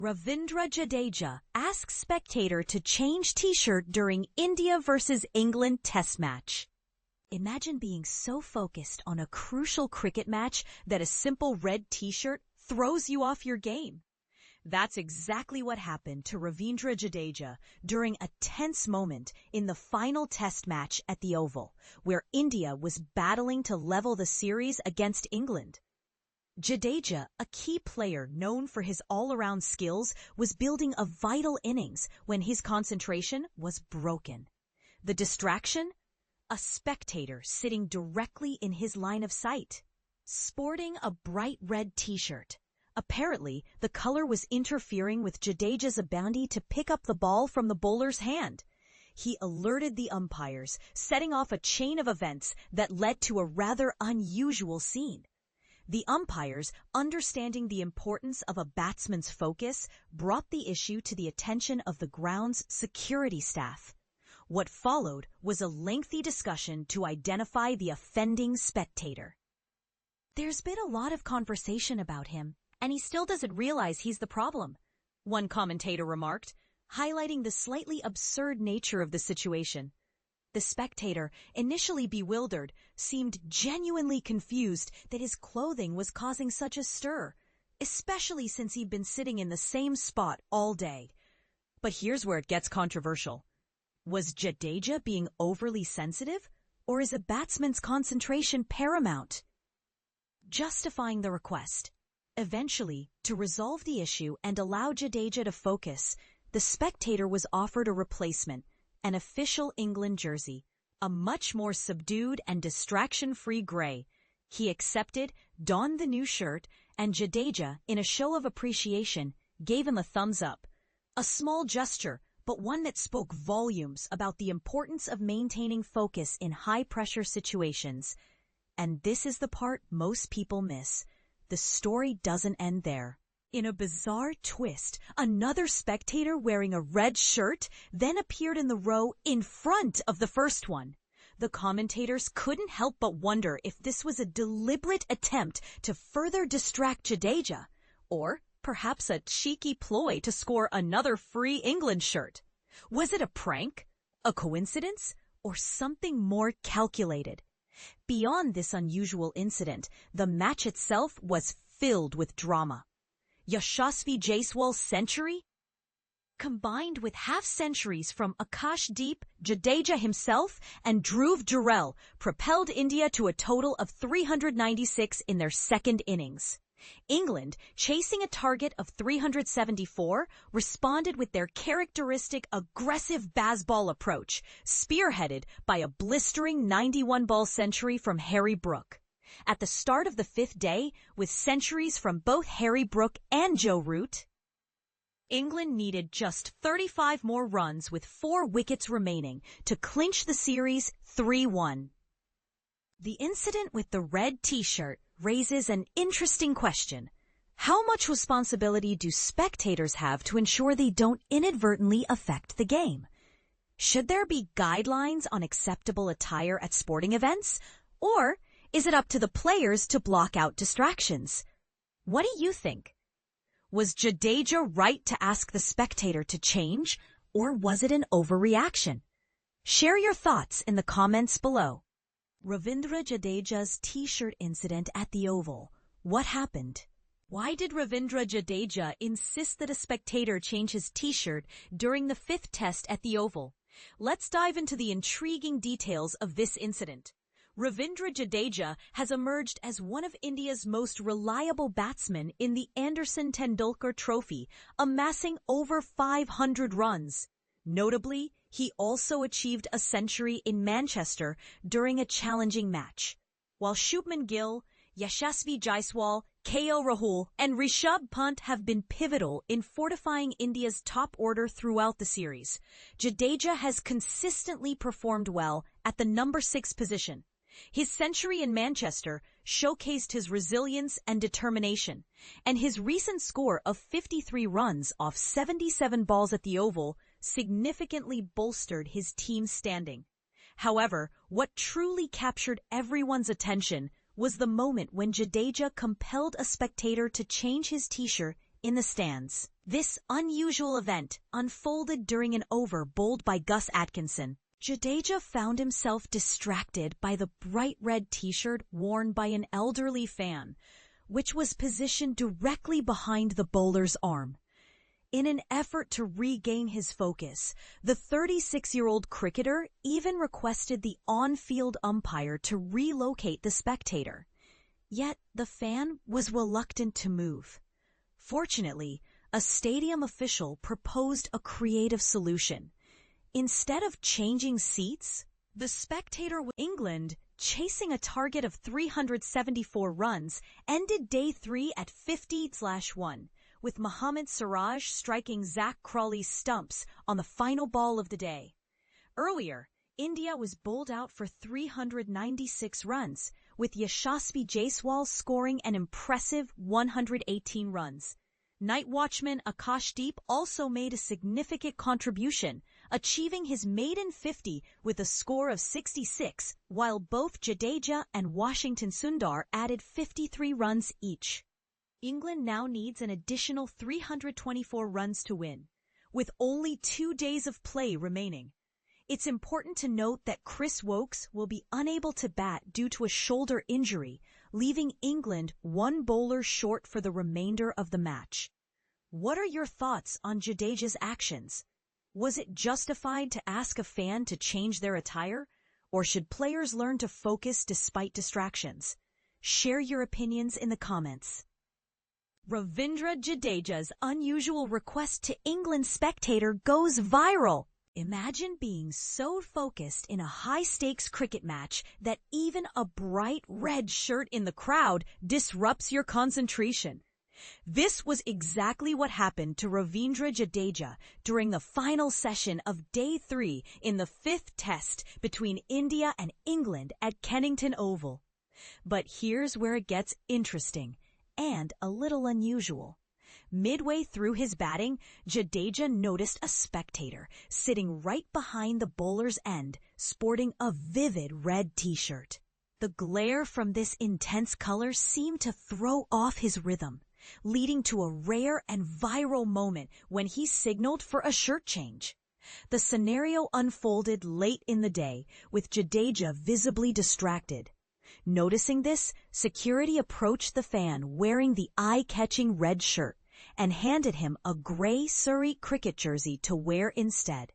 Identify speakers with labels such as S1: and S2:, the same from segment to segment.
S1: Ravindra Jadeja asks Spectator to change t-shirt during India versus England test match. Imagine being so focused on a crucial cricket match that a simple red t-shirt throws you off your game. That's exactly what happened to Ravindra Jadeja during a tense moment in the final test match at the Oval, where India was battling to level the series against England. Jadeja, a key player known for his all-around skills, was building a vital innings when his concentration was broken. The distraction? A spectator sitting directly in his line of sight, sporting a bright red t-shirt. Apparently, the color was interfering with Jadeja's ability to pick up the ball from the bowler's hand. He alerted the umpires, setting off a chain of events that led to a rather unusual scene. The umpires, understanding the importance of a batsman's focus, brought the issue to the attention of the ground's security staff. What followed was a lengthy discussion to identify the offending spectator. "There's been a lot of conversation about him, and he still doesn't realize he's the problem," one commentator remarked, highlighting the slightly absurd nature of the situation. The spectator, initially bewildered, seemed genuinely confused that his clothing was causing such a stir, especially since he'd been sitting in the same spot all day. But here's where it gets controversial. Was Jadeja being overly sensitive, or is a batsman's concentration paramount? Justifying the request. Eventually, to resolve the issue and allow Jadeja to focus, the spectator was offered a replacement, an official England jersey, a much more subdued and distraction-free gray. He accepted, donned the new shirt, and Jadeja, in a show of appreciation, gave him a thumbs up. A small gesture, but one that spoke volumes about the importance of maintaining focus in high-pressure situations. And this is the part most people miss. The story doesn't end there. In a bizarre twist, another spectator wearing a red shirt then appeared in the row in front of the first one. The commentators couldn't help but wonder if this was a deliberate attempt to further distract Jadeja, or perhaps a cheeky ploy to score another free England shirt. Was it a prank, a coincidence, or something more calculated? Beyond this unusual incident, the match itself was filled with drama. Yashasvi Jaiswal's century, combined with half-centuries from Akashdeep, Jadeja himself, and Dhruv Jurel, propelled India to a total of 396 in their second innings. England, chasing a target of 374, responded with their characteristic aggressive baseball approach, spearheaded by a blistering 91-ball century from Harry Brook. At the start of the fifth day, with centuries from both Harry Brook and Joe Root, England needed just 35 more runs with 4 wickets remaining to clinch the series 3-1. The incident with the red t-shirt raises an interesting question. How much responsibility do spectators have to ensure they don't inadvertently affect the game? Should there be guidelines on acceptable attire at sporting events? Or is it up to the players to block out distractions? What do you think? Was Jadeja right to ask the spectator to change, or was it an overreaction? Share your thoughts in the comments below. Ravindra Jadeja's t-shirt incident at the Oval. What happened? Why did Ravindra Jadeja insist that a spectator change his t-shirt during the 5th test at the Oval? Let's dive into the intriguing details of this incident. Ravindra Jadeja has emerged as one of India's most reliable batsmen in the Anderson-Tendulkar trophy, amassing over 500 runs. Notably, he also achieved a century in Manchester during a challenging match. While Shubman Gill, Yashasvi Jaiswal, KL Rahul, and Rishabh Pant have been pivotal in fortifying India's top order throughout the series, Jadeja has consistently performed well at the number 6 position. His century in Manchester showcased his resilience and determination, and his recent score of 53 runs off 77 balls at the Oval significantly bolstered his team's standing. However, what truly captured everyone's attention was the moment when Jadeja compelled a spectator to change his t-shirt in the stands. This unusual event unfolded during an over bowled by Gus Atkinson. Jadeja found himself distracted by the bright red t-shirt worn by an elderly fan, which was positioned directly behind the bowler's arm. In an effort to regain his focus, the 36-year-old cricketer even requested the on-field umpire to relocate the spectator. Yet the fan was reluctant to move. Fortunately, a stadium official proposed a creative solution. Instead of changing seats, the spectator England, chasing a target of 374 runs, ended day 3 at 50-1, with Mohammad Siraj striking Zach Crawley's stumps on the final ball of the day. Earlier, India was bowled out for 396 runs, with Yashasvi Jaiswal scoring an impressive 118 runs. Night watchman Akashdeep also made a significant contribution, achieving his maiden 50 with a score of 66, while both Jadeja and Washington Sundar added 53 runs each. England now needs an additional 324 runs to win, with only 2 days of play remaining. It's important to note that Chris Woakes will be unable to bat due to a shoulder injury, leaving England one bowler short for the remainder of the match. What are your thoughts on Jadeja's actions? Was it justified to ask a fan to change their attire, or should players learn to focus despite distractions? Share your opinions in the comments. Ravindra Jadeja's unusual request to England Spectator goes viral. Imagine being so focused in a high-stakes cricket match that even a bright red shirt in the crowd disrupts your concentration. This was exactly what happened to Ravindra Jadeja during the final session of Day 3 in the 5th Test between India and England at Kennington Oval. But here's where it gets interesting and a little unusual. Midway through his batting, Jadeja noticed a spectator sitting right behind the bowler's end, sporting a vivid red t-shirt. The glare from this intense color seemed to throw off his rhythm, leading to a rare and viral moment when he signaled for a shirt change. The scenario unfolded late in the day, with Jadeja visibly distracted. Noticing this, security approached the fan wearing the eye-catching red shirt and handed him a gray Surrey cricket jersey to wear instead.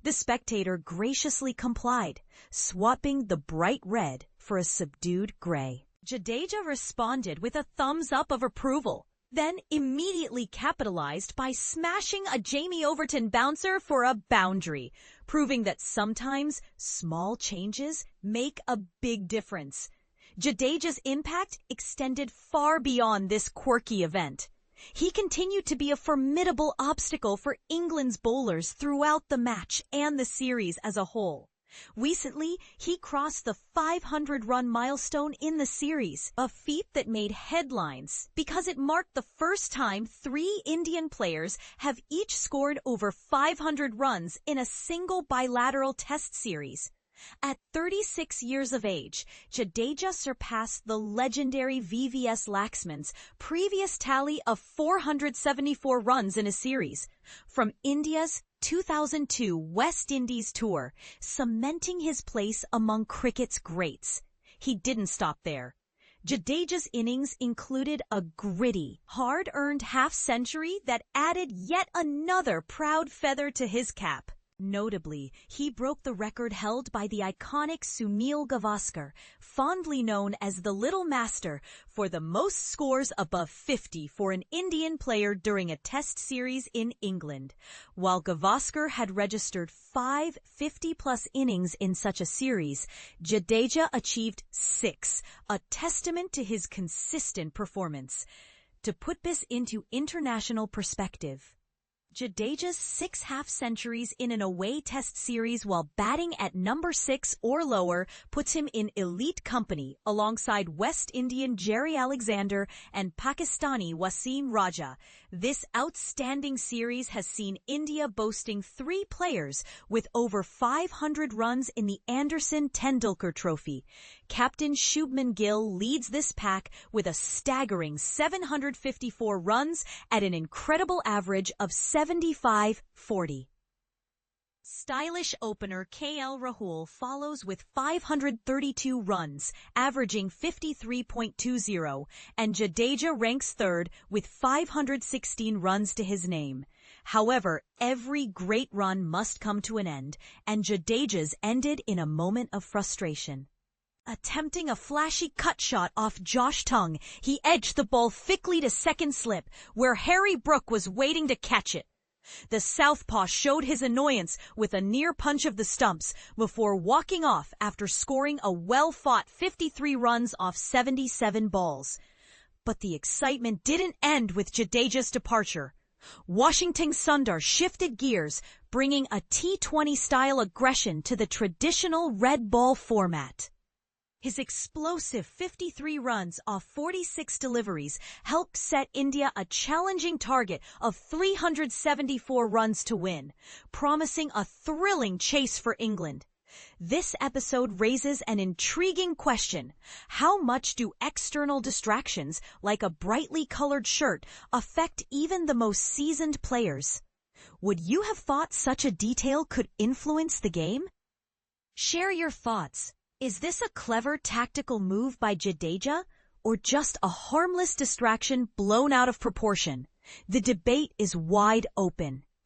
S1: The spectator graciously complied, swapping the bright red for a subdued gray. Jadeja responded with a thumbs up of approval, then immediately capitalized by smashing a Jamie Overton bouncer for a boundary, proving that sometimes small changes make a big difference. Jadeja's impact extended far beyond this quirky event. He continued to be a formidable obstacle for England's bowlers throughout the match and the series as a whole. Recently, he crossed the 500-run milestone in the series, a feat that made headlines because it marked the first time 3 Indian players have each scored over 500 runs in a single bilateral test series. At 36 years of age, Jadeja surpassed the legendary VVS Laxman's previous tally of 474 runs in a series from India's 2002 West Indies tour, cementing his place among cricket's greats. He didn't stop there. Jadeja's innings included a gritty, hard-earned half-century that added yet another proud feather to his cap. Notably, he broke the record held by the iconic Sunil Gavaskar, fondly known as the Little Master, for the most scores above 50 for an Indian player during a test series in England. While Gavaskar had registered 5 50-plus innings in such a series, Jadeja achieved 6, a testament to his consistent performance. To put this into international perspective, Jadeja's 6 half-centuries in an away test series while batting at number 6 or lower puts him in elite company alongside West Indian Jerry Alexander and Pakistani Wasim Raja. This outstanding series has seen India boasting 3 players with over 500 runs in the Anderson-Tendulkar Trophy. Captain Shubman Gill leads this pack with a staggering 754 runs at an incredible average of 75-40. Stylish opener KL Rahul follows with 532 runs, averaging 53.20, and Jadeja ranks third with 516 runs to his name. However, every great run must come to an end, and Jadeja's ended in a moment of frustration. Attempting a flashy cut shot off Josh Tongue, he edged the ball thickly to second slip, where Harry Brook was waiting to catch it. The southpaw showed his annoyance with a near punch of the stumps before walking off after scoring a well-fought 53 runs off 77 balls. But the excitement didn't end with Jadeja's departure. Washington Sundar shifted gears, bringing a T20-style aggression to the traditional red ball format. His explosive 53 runs off 46 deliveries helped set India a challenging target of 374 runs to win, promising a thrilling chase for England. This episode raises an intriguing question. How much do external distractions, like a brightly colored shirt, affect even the most seasoned players? Would you have thought such a detail could influence the game? Share your thoughts. Is this a clever tactical move by Jadeja, or just a harmless distraction blown out of proportion? The debate is wide open.